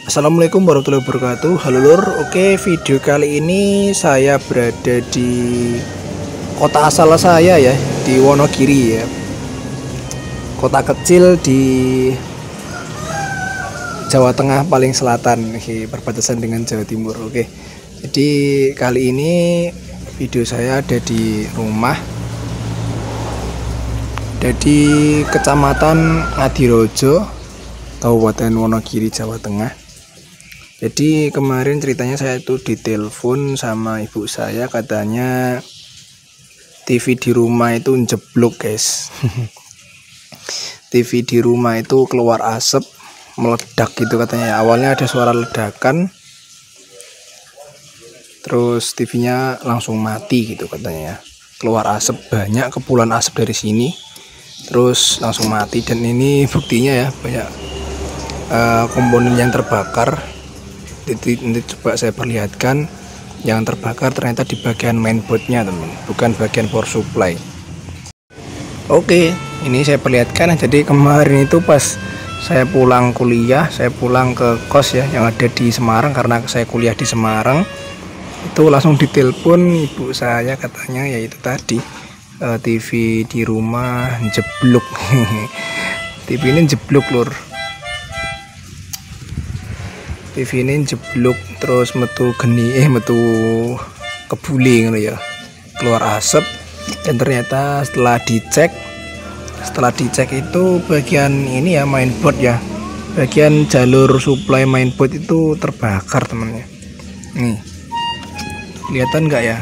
Assalamualaikum warahmatullahi wabarakatuh. Halo lur, oke, video kali ini saya berada di kota asal saya ya, di Wonogiri ya, kota kecil di Jawa Tengah paling selatan, perbatasan dengan Jawa Timur. Oke, jadi kali ini video saya ada di rumah, ada di Kecamatan Ngadirojo, Kabupaten Wonogiri, Jawa Tengah. Jadi kemarin ceritanya saya itu ditelepon sama ibu saya, katanya TV di rumah itu jeblok guys. TV di rumah itu keluar asap, meledak gitu katanya. Awalnya ada suara ledakan, terus TV-nya langsung mati gitu katanya. Keluar asap banyak, kepulan asap dari sini, terus langsung mati. Dan ini buktinya ya, banyak komponen yang terbakar. Nanti coba saya perlihatkan. Yang terbakar ternyata di bagian mainboardnya teman, bukan bagian power supply. Oke, ini saya perlihatkan. Jadi kemarin itu pas saya pulang kuliah, saya pulang ke kos ya yang ada di Semarang, karena saya kuliah di Semarang, itu langsung ditelepon ibu saya, katanya yaitu tadi TV di rumah jeblok. TV ini jeblok lur, TV ini jeblok, terus metu geni, metu kebuli gitu ya, keluar asap. Dan ternyata setelah dicek itu bagian ini ya, mainboard ya, bagian jalur supply mainboard itu terbakar temannya. Nih, kelihatan nggak ya?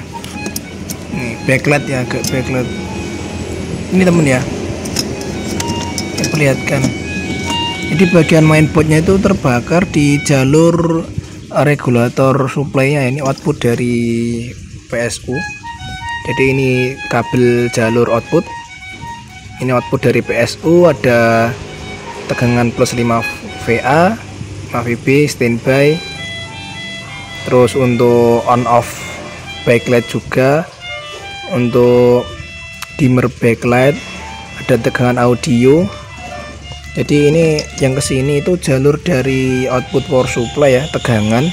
Nih backlight ya, agak backlight ini temen ya, saya perlihatkan. Jadi bagian mainboardnya itu terbakar di jalur regulator supply-nya, ini output dari PSU. Jadi ini kabel jalur output, ini output dari PSU, ada tegangan plus 5 VA, 5 VB standby. Terus untuk on off backlight juga, untuk dimmer backlight, ada tegangan audio. Jadi ini yang kesini itu jalur dari output power supply ya, tegangan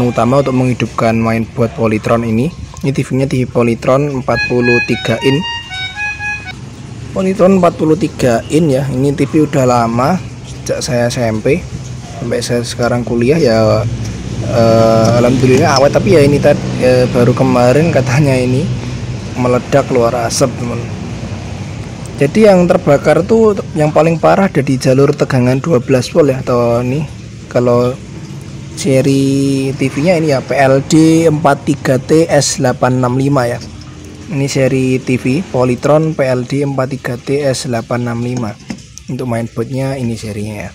utama untuk menghidupkan mainboard Polytron ini. Ini TV-nya TV Polytron 43 in. Polytron 43 in ya. Ini TV udah lama, sejak saya SMP sampai saya sekarang kuliah ya. Alhamdulillah awet, tapi ya ini tadi baru kemarin katanya ini meledak, keluar asap teman. Jadi yang terbakar tuh yang paling parah ada di jalur tegangan 12 volt ya, atau ini kalau seri TV-nya ini ya PLD 43T S865 ya. Ini seri TV Polytron PLD 43T S865. Untuk mainboardnya ini serinya ya.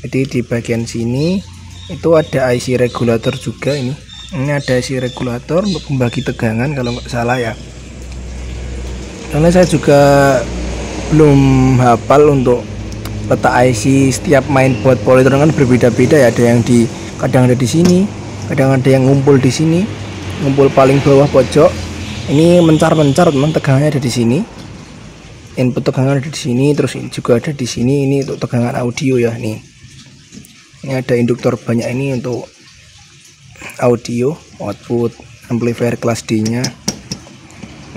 Jadi di bagian sini itu ada IC regulator juga ini. Ini ada IC regulator untuk pembagi tegangan kalau nggak salah ya. Karena saya juga belum hafal untuk letak IC setiap mainboard Polytron, kan berbeda-beda ya. Ada yang kadang ada di sini, kadang ada yang ngumpul di sini, ngumpul paling bawah pojok. Ini mencar-mencar teman, tegangannya ada di sini. Input tegangan ada di sini, terus ini juga ada di sini. Ini untuk tegangan audio ya nih. Ini ada induktor banyak ini untuk audio, output amplifier kelas D-nya.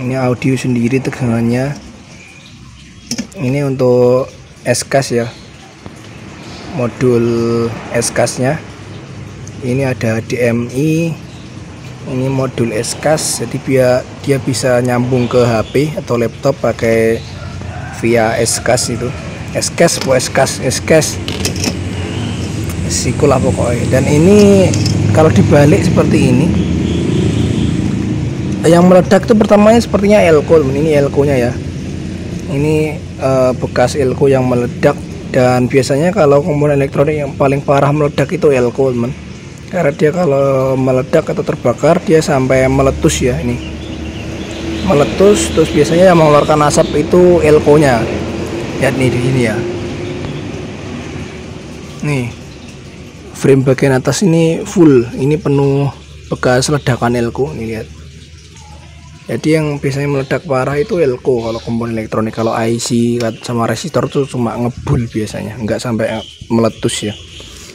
Ini audio sendiri tegangannya. Ini untuk S-Cast ya, modul S-Cast-nya. Ini ada HDMI, ini modul S-Cast, jadi biar dia bisa nyambung ke HP atau laptop pakai via S-Cast itu. S-Cast sikulah pokoknya. Dan ini kalau dibalik seperti ini, yang meledak itu pertamanya sepertinya elko. Ini elko-nya ya. Ini bekas elko yang meledak. Dan biasanya kalau komponen elektronik yang paling parah meledak itu elko teman, karena dia kalau meledak atau terbakar dia sampai meletus ya. Ini meletus, terus biasanya yang mengeluarkan asap itu elko-nya ya. Nih di sini ya, nih frame bagian atas ini full, ini penuh bekas ledakan elko nih, lihat. Jadi yang biasanya meledak parah itu elko kalau komponen elektronik. Kalau IC sama resistor tuh cuma ngebul biasanya, nggak sampai meletus ya.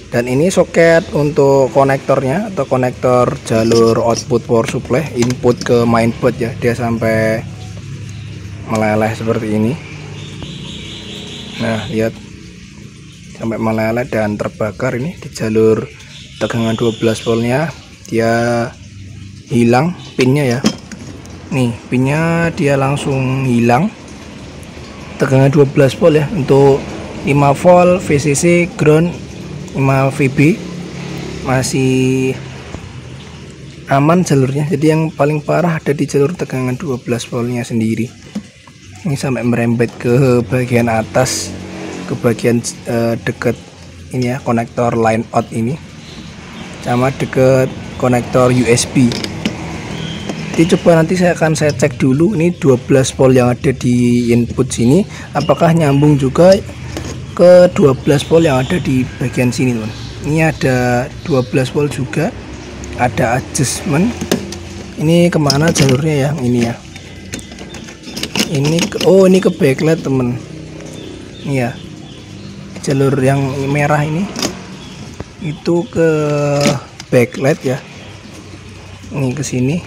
Dan ini soket untuk konektornya atau konektor jalur output power supply input ke mainboard ya. Dia sampai meleleh seperti ini. Nah, lihat sampai meleleh dan terbakar ini di jalur tegangan 12 voltnya. Dia hilang pinnya ya. Nih, pinnya dia langsung hilang. Tegangan 12 volt ya untuk 5 volt VCC ground 5 VB masih aman jalurnya. Jadi yang paling parah ada di jalur tegangan 12 voltnya sendiri. Ini sampai merembet ke bagian atas, ke bagian deket ini ya, konektor line out ini, sama deket konektor USB. Jadi coba nanti saya cek dulu ini 12 volt yang ada di input sini apakah nyambung juga ke 12 volt yang ada di bagian sini, teman. Ini ada 12 volt juga, ada adjustment. Ini kemana jalurnya ya? Ini ya. Ini ini ke backlight, teman. Ini ya. Jalur yang merah ini itu ke backlight ya. Ini ke sini.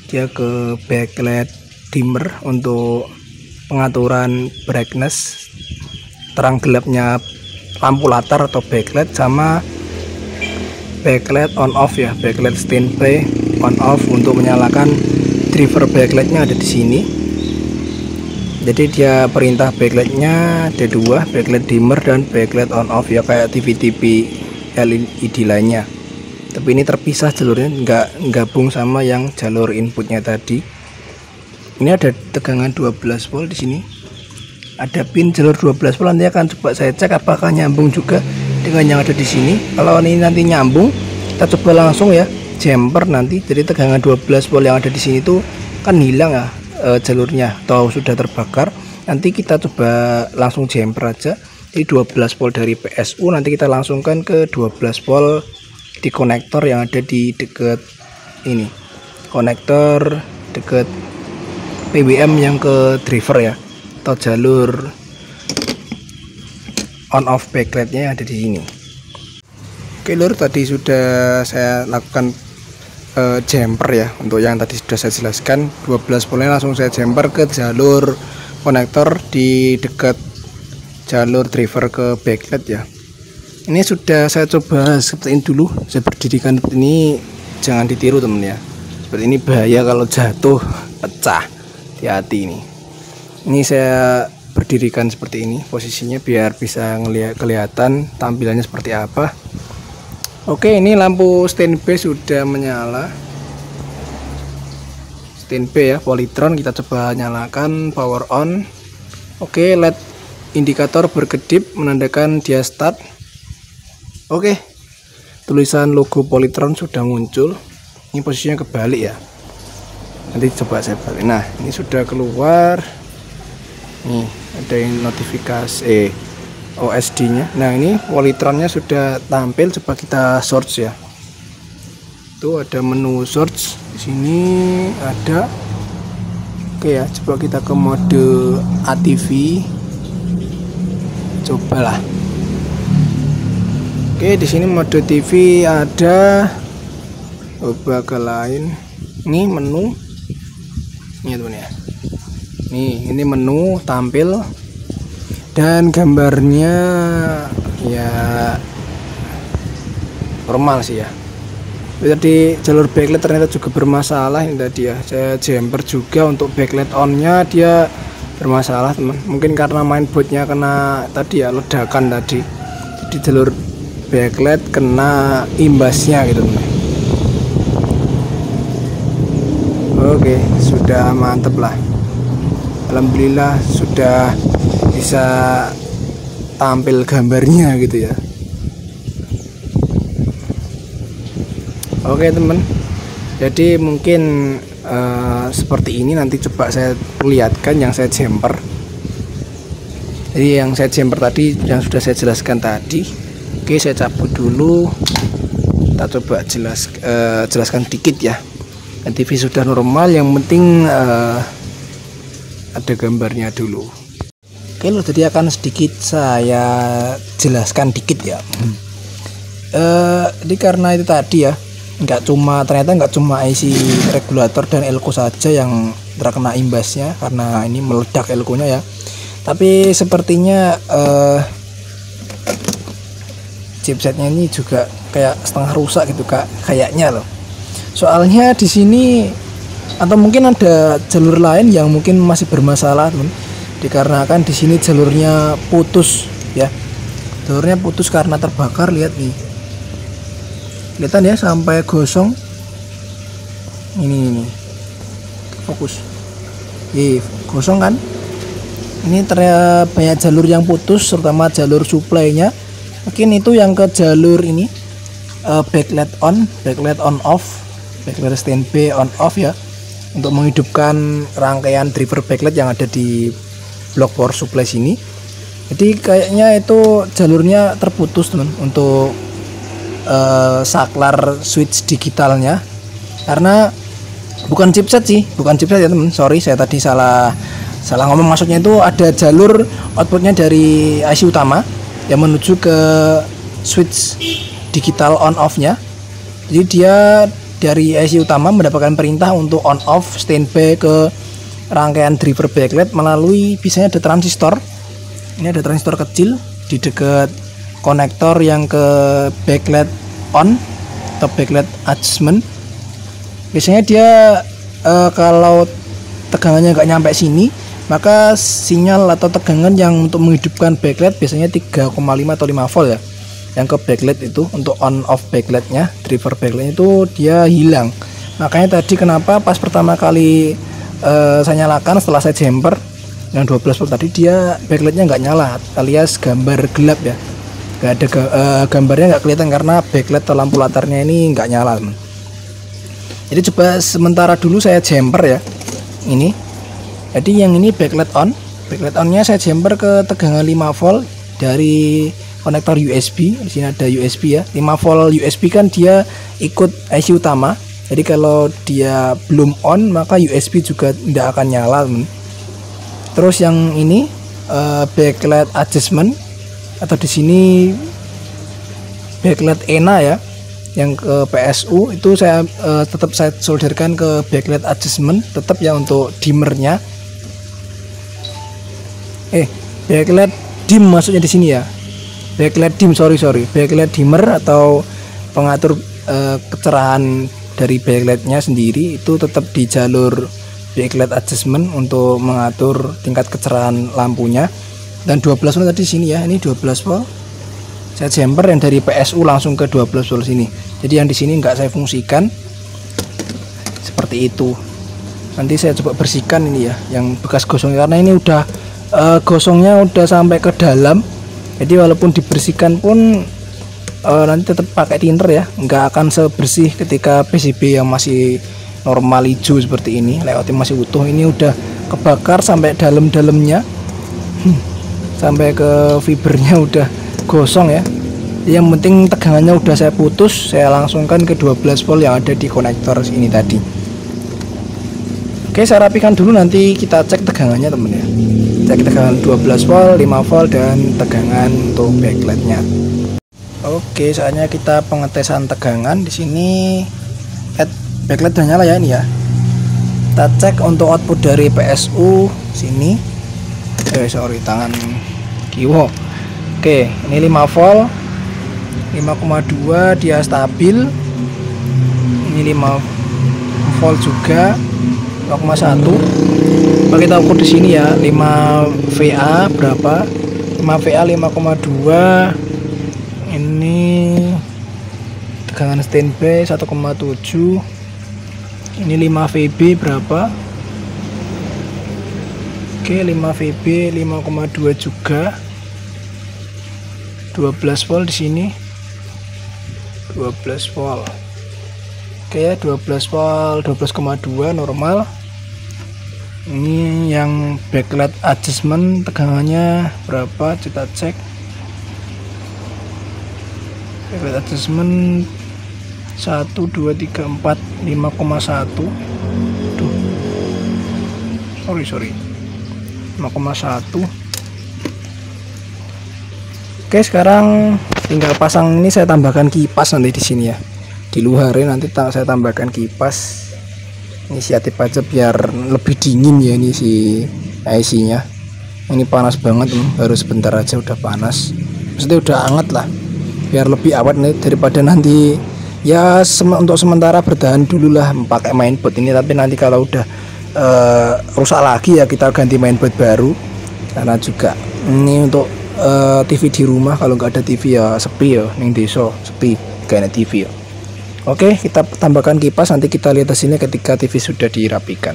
Dia ke backlight dimmer untuk pengaturan brightness, terang gelapnya lampu latar atau backlight, sama backlight on off ya, backlight standby on off untuk menyalakan driver backlightnya ada di sini. Jadi dia perintah backlightnya ada dua, backlight dimmer dan backlight on off ya, kayak TV-TV LED lainnya. Tapi ini terpisah jalurnya, nggak gabung sama yang jalur inputnya tadi. Ini ada tegangan 12 volt di sini. Ada pin jalur 12 volt, nanti akan coba saya cek apakah nyambung juga dengan yang ada di sini. Kalau ini nanti nyambung, kita coba langsung ya jumper nanti. Jadi tegangan 12 volt yang ada di sini tuh kan hilang ya jalurnya atau sudah terbakar. Nanti kita coba langsung jumper aja. Jadi 12 volt dari PSU nanti kita langsungkan ke 12 volt di konektor yang ada di deket ini. Konektor deket PWM yang ke driver ya, atau jalur on off backlightnya ada di sini. Oke lur, tadi sudah saya lakukan jumper ya, untuk yang tadi sudah saya jelaskan 12 voltnya langsung saya jumper ke jalur konektor di dekat jalur driver ke backlight ya. Ini sudah saya coba seperti ini dulu, saya berdirikan seperti ini, jangan ditiru temen ya, seperti ini bahaya kalau jatuh pecah, hati-hati ini. Ini saya berdirikan seperti ini posisinya biar bisa kelihatan tampilannya seperti apa. Oke, ini lampu standby sudah menyala, standby ya, Polytron. Kita coba nyalakan power on. Oke, LED indikator berkedip menandakan dia start. Oke, tulisan logo Polytron sudah muncul. Ini posisinya kebalik ya, nanti coba saya balik. Nah, ini sudah keluar. Nih ada yang notifikasi OSD nya. Nah, ini Polytronnya sudah tampil. Coba kita search ya. Tuh ada menu search di sini ada. Oke ya, coba kita ke mode ATV. Cobalah. Oke, di sini mode TV ada. Coba ke lain. Ini menu. Ini teman ya. Nih, ini menu tampil dan gambarnya ya normal sih ya. Tadi jalur backlight ternyata juga bermasalah ini tadi ya. Saya jumper juga untuk backlight onnya, dia bermasalah teman. Mungkin karena mainboardnya kena tadi ya, ledakan tadi. Jadi jalur backlight kena imbasnya gitu teman. Oke, sudah mantep lah. Alhamdulillah sudah bisa tampil gambarnya gitu ya. Oke teman, jadi mungkin seperti ini. Nanti coba saya lihatkan yang saya jumper. Jadi yang saya jumper tadi yang sudah saya jelaskan tadi. Oke, saya cabut dulu. Kita coba jelaskan dikit ya. TV sudah normal, yang penting ada gambarnya dulu. Oke loh, jadi akan sedikit saya jelaskan dikit ya. Jadi karena itu tadi ya, ternyata nggak cuma IC regulator dan elko saja yang terkena imbasnya karena ini meledak elkonya ya, tapi sepertinya chipsetnya ini juga kayak setengah rusak gitu kayaknya loh. Soalnya di sini atau mungkin ada jalur lain yang mungkin masih bermasalah teman, dikarenakan di sini jalurnya putus ya, jalurnya putus karena terbakar. Lihat nih, kelihatan ya sampai gosong ini fokus, gosong kan. Ini ternyata banyak jalur yang putus, terutama jalur supply-nya. Mungkin itu yang ke jalur ini backlight on off, backlight standby on off ya, untuk menghidupkan rangkaian driver backlight yang ada di blok power supply sini. Jadi kayaknya itu jalurnya terputus teman untuk saklar switch digitalnya, karena bukan chipset ya teman. Sorry, saya tadi salah ngomong. Maksudnya itu ada jalur outputnya dari IC utama yang menuju ke switch digital on off nya. Jadi dia dari IC utama mendapatkan perintah untuk on off standby ke rangkaian driver backlight melalui, biasanya ada transistor. Ini ada transistor kecil di dekat konektor yang ke backlight on atau backlight adjustment. Biasanya dia kalau tegangannya nggak nyampe sini, maka sinyal atau tegangan yang untuk menghidupkan backlight biasanya 3,5 atau 5 volt ya, yang ke backlight itu untuk on off backlightnya, driver backlight itu dia hilang. Makanya tadi kenapa pas pertama kali saya nyalakan setelah saya jumper yang 12 volt tadi, dia backlightnya nggak nyala alias gambar gelap ya, nggak ada gambarnya nggak kelihatan karena backlight atau lampu latarnya ini nggak nyala. Jadi coba sementara dulu saya jumper ya ini. Jadi yang ini backlight onnya saya jumper ke tegangan 5 volt dari konektor USB. Di sini ada USB ya, 5 volt USB kan dia ikut IC utama. Jadi kalau dia belum on maka USB juga tidak akan nyala teman. Terus yang ini backlight adjustment atau di sini backlight ENA ya, yang ke PSU itu saya tetap saya solderkan ke backlight adjustment tetap ya untuk dimmernya. Backlight dim maksudnya di sini ya, backlight dim, sorry backlight dimmer atau pengatur kecerahan dari backlightnya sendiri itu tetap di jalur backlight adjustment untuk mengatur tingkat kecerahan lampunya. Dan 12 volt tadi sini ya, ini 12 volt saya jumper yang dari PSU langsung ke 12 volt sini. Jadi yang di sini nggak saya fungsikan seperti itu. Nanti saya coba bersihkan ini ya yang bekas gosong, karena ini udah gosongnya udah sampai ke dalam. Jadi walaupun dibersihkan pun nanti tetap pakai thinner ya, nggak akan sebersih ketika PCB yang masih normal hijau seperti ini, layoutnya masih utuh. Ini udah kebakar sampai dalam-dalamnya, sampai ke fibernya udah gosong ya. Yang penting tegangannya udah saya putus, saya langsungkan ke 12 volt yang ada di konektor ini tadi. Oke, saya rapikan dulu, nanti kita cek tegangannya temen ya. Cek tegangan 12 volt, 5 volt, dan tegangan untuk backlightnya. Oke, saatnya kita pengetesan tegangan. Di sini backlight udah nyala ya ini ya. Kita cek untuk output dari PSU sini. Sorry tangan kiwo. Oke, ini 5 volt, 5,2 dia stabil. Ini 5 volt juga, 5,1. Coba kita ukur di sini ya, 5 VA berapa? 5 VA 5,2. Ini tegangan standby 1,7. Ini 5 VB berapa? Oke, 5 VB 5,2 juga. 12 volt di sini. 12 volt. Oke ya, 12 volt, 12,2 normal. Ini yang backlight adjustment tegangannya berapa, kita cek. Backlight adjustment 1, 2, 3, 4, 5,1. Tuh, sorry 5,1. Oke, sekarang tinggal pasang ini, saya tambahkan kipas nanti di sini ya, di luarnya nanti saya tambahkan kipas. Inisiatif aja biar lebih dingin ya ini si IC-nya. Ini panas banget, baru sebentar aja udah panas, maksudnya udah hangat lah, biar lebih awet nih, daripada nanti ya untuk sementara bertahan dulu lah pakai mainboard ini. Tapi nanti kalau udah rusak lagi ya kita ganti mainboard baru, karena juga ini untuk TV di rumah, kalau nggak ada TV ya sepi ya, ning desa sepi kayak TV ya. Oke, kita tambahkan kipas, nanti kita lihat hasilnya ketika TV sudah dirapikan.